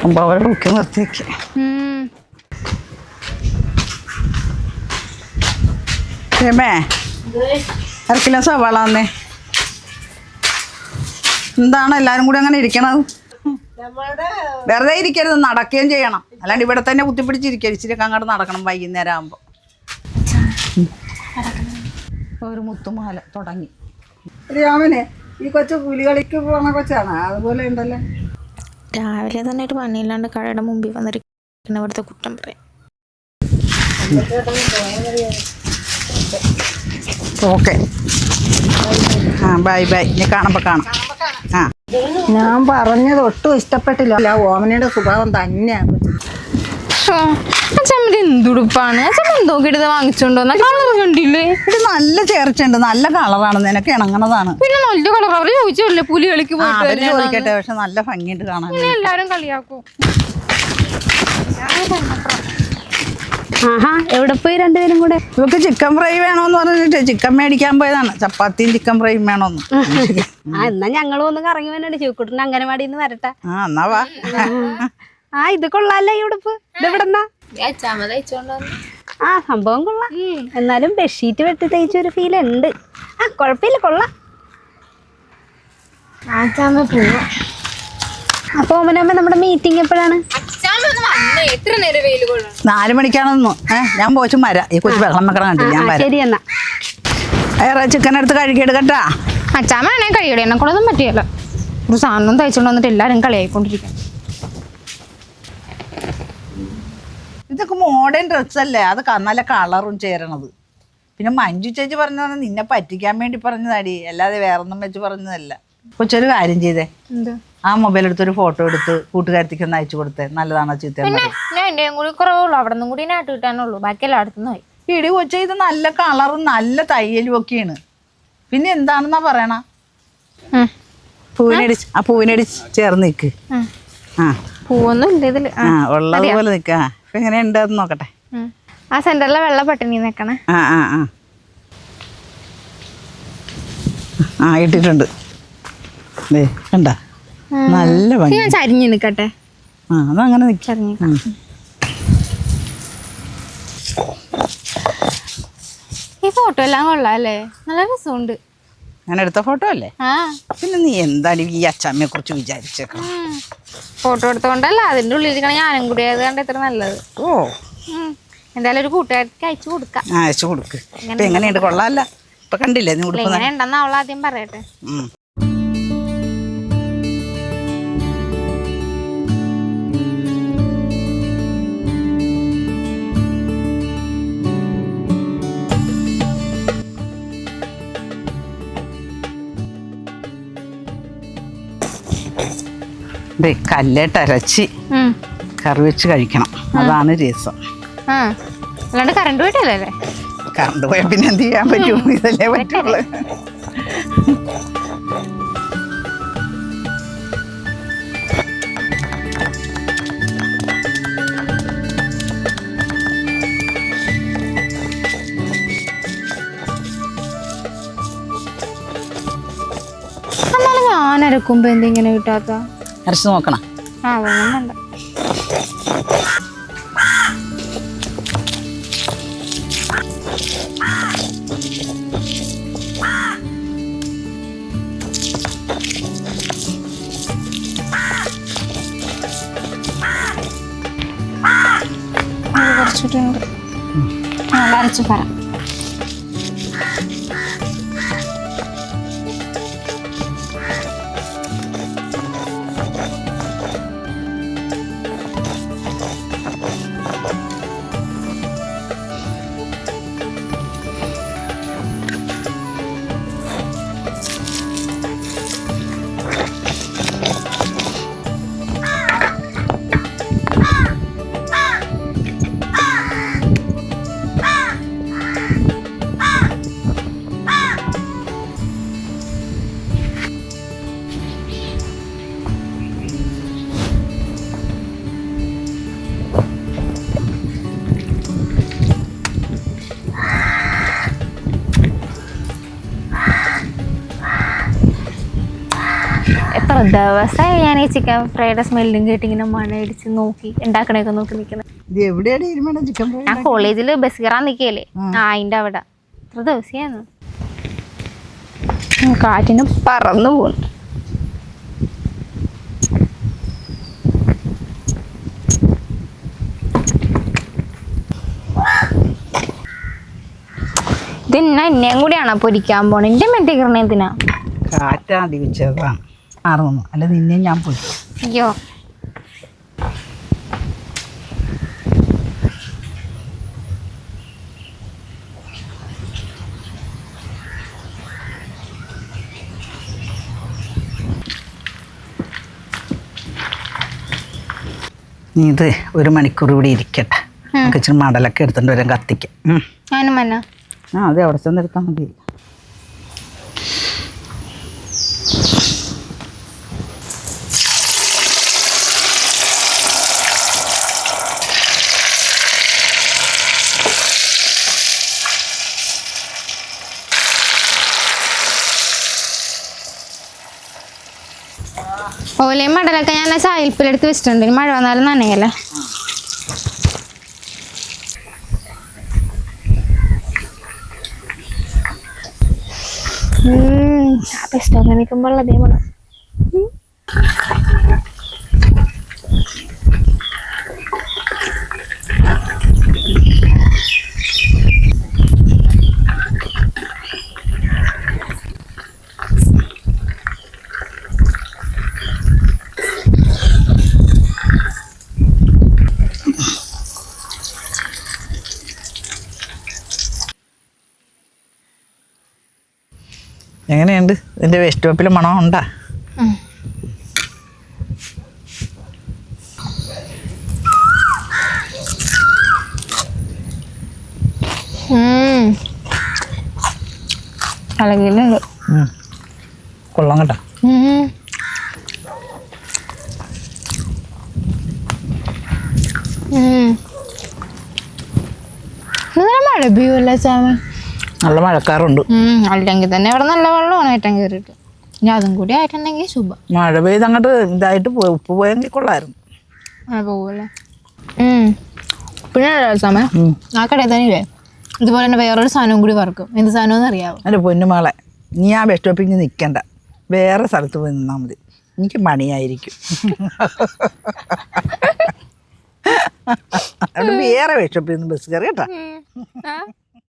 തുറക്കുമ്പോ അവരെ നോക്കി നിർത്തിയേക്ക്. രമേ, 1 കിലോ സവാള വന്നേ. എന്താണ് എല്ലാരും കൂടി അങ്ങനെ ഇരിക്കണത്? വെറുതെ ഇരിക്കരുത്, നടക്കുകയും ചെയ്യണം. അല്ലാണ്ട് ഇവിടെ തന്നെ കുത്തിപ്പിടിച്ചിരിക്കുക. ഇച്ചിരി അങ്ങോട്ട് നടക്കണം വൈകുന്നേരം ആകുമ്പോൾ. ഒരു മുത്തുമാല തുടങ്ങി. രാമനെ, ഈ കൊച്ചു പുലികളിക്ക് പോണ കൊച്ചാണ്, അതുപോലെ ഉണ്ടല്ലോ. രാവിലെ തന്നെ ഒരു പണിയില്ലാണ്ട് കടയുടെ മുമ്പിൽ വന്നിരിക്കുന്ന ഇവിടുത്തെ കുറ്റം പറയാം. ഓക്കെ, ആ ബൈ ബൈ. ഇനി കാണുമ്പോൾ കാണാം. ആ, ഞാൻ പറഞ്ഞത് ഒട്ടും ഇഷ്ടപ്പെട്ടില്ല. ഓമനയുടെ സ്വഭാവം തന്നെയാണ്. അച്ഛമ്മ എന്തുടുപ്പാണ് അച്ഛമ്മ എന്തോ കിടന്ന് വാങ്ങിച്ചോണ്ടോ കളർ കണ്ടില്ലേ? ഇത് നല്ല ചേർച്ചയുണ്ട്, നല്ല കളറാണ്, നിനക്ക് ഇണങ്ങണതാണ്. പിന്നെ നല്ല കളർ അവര് ചോദിച്ചല്ലേ പുലി കളിക്ക് പോയിട്ട് ചോദിക്കട്ടെ, പക്ഷെ നല്ല ഭംഗിയുണ്ട് കാണാൻ. എല്ലാരും കളിയാക്കും. ആഹാ, എവിടെ പോയി രണ്ടുപേരും കൂടെ? ഇവക്ക് ചിക്കൻ ഫ്രൈ വേണോന്ന് പറഞ്ഞിട്ട് ചിക്കൻ മേടിക്കാൻ പോയതാണ്. ചപ്പാത്തിയും ചിക്കൻ ഫ്രൈയും വേണോന്ന്. എന്നാ ഞങ്ങളും ഒന്ന് കറങ്ങി വേണ്ടി ചൂക്കുട്ടിന് അംഗനവാടിന്ന് വരട്ടെ. എന്നാ വാ. ഇത് കൊള്ളാല്ലേ ഈ ഉടുപ്പ്? ഇതെവിടെന്നാ? സംഭവം കൊള്ളാം. എന്നാലും ബെഡ്ഷീറ്റ് വെട്ടി തയ്ച്ചൊരു ഫീൽ ഉണ്ട്. കൊഴപ്പില്ല, കൊള്ളാം. അപ്പൊ ഓമനമ്മ നമ്മുടെ മീറ്റിംഗ് എപ്പോഴാണ്? 4 മണിക്കാണെന്നു. ഞാൻ പോച്ചും വരാം. ഈ കൊച്ചു വെള്ളം വെക്കണം കണ്ടു. ഞാൻ വരാം. ശരി എന്നാ. ചിക്കൻ എടുത്ത് കഴുകിയെടുക്കട്ടാ. അച്ഛാമ്മ എന്നെ കഴിയടേ, എന്നെ കൊണ്ടൊന്നും പറ്റിയല്ല. ഒരു സാധനം തയ്ച്ചോണ്ട് വന്നിട്ട് എല്ലാരും കളിയായിക്കൊണ്ടിരിക്കും. ഇതൊക്കെ മോഡേൺ ഡ്രസ്സല്ലേ, അത് നല്ല കളറും ചേരണത്. പിന്നെ മഞ്ജു ചേച്ചി പറഞ്ഞത് നിന്നെ പറ്റിക്കാൻ വേണ്ടി പറഞ്ഞതാടി, അല്ലാതെ വേറൊന്നും വെച്ച് പറഞ്ഞതല്ല. കൊച്ചൊരു കാര്യം ചെയ്തേ, ആ മൊബൈൽ എടുത്തൊരു ഫോട്ടോ എടുത്ത് കൂട്ടുകാരത്തിക്ക് ഒന്ന് അയച്ചു കൊടുത്തേ. നല്ലതാണോ ചീത്തയാണോ? എന്റെയും കൂടി കുറവുള്ളൂ, അവിടെ നിന്നും കൂടി നാട്ട് കിട്ടാനുള്ളൂ, ബാക്കി എല്ലായിടത്തുനിന്ന് പോയി. ഇടി കൊച്ച, ഇത് നല്ല കളറും നല്ല തയ്യലും ഒക്കെയാണ്. പിന്നെ എന്താണെന്നാ പറയണ? പൂവിനടിച്ച് ചേർന്ന് നിൽക്ക്. പൂവൊന്നും ഇല്ല ഇതില്. ഉള്ളതുപോലെ നിൽക്ക. ഇപ്പൊ എങ്ങനെ ഉണ്ടെന്ന് നോക്കട്ടെ. ആ സെന്ററിലെ വെള്ള പട്ടിണി നിക്കണേ. ഇട്ടിട്ടുണ്ട്. കണ്ട, നല്ല ഭംഗി. ഞാൻ ചരിഞ്ഞ് നിക്കട്ടെ. അതങ്ങനെ നിൽക്ക. ഈ ഫോട്ടോ എല്ലാം കൊള്ളാം അല്ലേ, നല്ല രസമുണ്ട്. ഞാൻ എടുത്ത ഫോട്ടോ അല്ലേ? പിന്നെ നീ എന്താണ് ഈ അച്ഛമ്മയെ കുറിച്ച് വിചാരിച്ചേക്കണം? ഫോട്ടോ എടുത്തോണ്ടല്ല, അതിന്റെ ഉള്ളിലിരിക്കണ ഞാനും കൂടി ആയത് കണ്ട എത്ര നല്ലത്. എന്തായാലും ഒരു കൂട്ടുകാർക്ക് അയച്ചു കൊടുക്കാം. അയച്ചു കൊടുക്ക്. ഇപ്പൊ എങ്ങനെയുണ്ട്? കൊള്ളാല്ല. ഇപ്പൊ കണ്ടില്ലേ നീ ഉടുപ്പ്? എങ്ങനെ ഉണ്ടെന്ന് അവൾ ആദ്യം പറയട്ടെ. കല്ലേട്ടരച്ച് കറി വെച്ച് കഴിക്കണം, അതാണ് രസം. അല്ലാണ്ട് കറണ്ട് പോയിട്ടല്ലേ? കറണ്ട് പോയാൽ പിന്നെ എന്ത് ചെയ്യാൻ പറ്റും? ഇതല്ലേ പറ്റുള്ളൂ. ഞാൻ അരക്കുമ്പോ എന്തിങ്ങനെ കിട്ടാത്ത? അരച്ച് നോക്കണം. വേണ്ട. കുറച്ചിട്ടുണ്ട്. അരച്ചു പറയാം. എത്ര ദിവസമായി ഞാൻ ഈ ചിക്കൻ ഫ്രൈഡ് സ്മെല്ലും കേട്ട് ഇങ്ങനെ മഴ അടിച്ച് നോക്കി ഉണ്ടാക്കണേക്കെ നോക്കി നിൽക്കുന്നത്. ഇത് എവിടെയാണ് ഇരുമേണ ചിക്കൻ ഫ്രൈ? ഞാൻ കോളേജിൽ ബസ് കയറാൻ നിൽക്കുകയല്ലേ, അതിൻ്റെ അവിടെ എത്ര ദിവസമായിരുന്നു. കാറ്റിന് പറന്നു പോകുന്നു. ഇതിന്നാ എന്നെയും കൂടിയാണോ പൊരിക്കാൻ പോണേ? എൻ്റെ മെട്ടിക്കണേ എന്തിനാ? കാറ്റാ അടിവിച്ചതാണ് മാറുന്നു, അല്ല നിന്നെയും ഞാൻ പോയി. അയ്യോ നീ ഇത് 1 മണിക്കൂർ ഇവിടെ ഇരിക്കട്ടെ, നമുക്ക് ഇച്ചിരി മടലൊക്കെ എടുത്തിട്ട് വരാൻ കത്തിക്കാം. ഞാനും മന്ന അതെ അവിടെ ചെന്ന് എടുത്താൽ മതി. ഓലയും മടലൊക്കെ ഞാൻ ചായൽപ്പിലെടുത്ത് വെച്ചിട്ടുണ്ട്. മഴ വന്നാലും നനയല്ലേ. സ്റ്റോറിൽ നിൽക്കുമ്പോൾ അതേ മണം. എങ്ങനെയുണ്ട് ഇതിൻ്റെ വേസ്റ്റ് ടോപ്പിൽ മണം ഉണ്ടാ? അളകിലുണ്ട്. കൊള്ളാം കേട്ടോ. മഴ പെയ്യുമല്ലോ ചാമ. നല്ല മഴക്കാറുണ്ട്. അല്ലെങ്കിൽ തന്നെ ഇവിടെ നല്ല വെള്ളമാണ് ഏറ്റവും കയറിയിട്ട്. ഇനി അതും കൂടി ആയിട്ടുണ്ടെങ്കിൽ ശുഭം. മഴ പെയ്ത് അങ്ങോട്ട് ഇതായിട്ട് ഉപ്പ് പോയെങ്കിൽ കൊള്ളായിരുന്നു. പോവല്ലേ. പിന്നെ സമയ ആ കടയിൽ തന്നെ ഇല്ലേ ഇതുപോലെ തന്നെ വേറൊരു സാധനവും കൂടി വറക്കും. എന്ത് സാധനം അറിയാവോ? എൻ്റെ പൊന്നുമാളെ, നീ ആ ബസ് സ്റ്റോപ്പിൽ നിൽക്കണ്ട, വേറെ സ്ഥലത്ത് പോയി നിന്നാൽ മതി. എനിക്ക് പണിയായിരിക്കും. അവിടെ വേറെ ബസ് സ്റ്റോപ്പിൽ നിന്ന് ബസ് കയറി കേട്ടോ.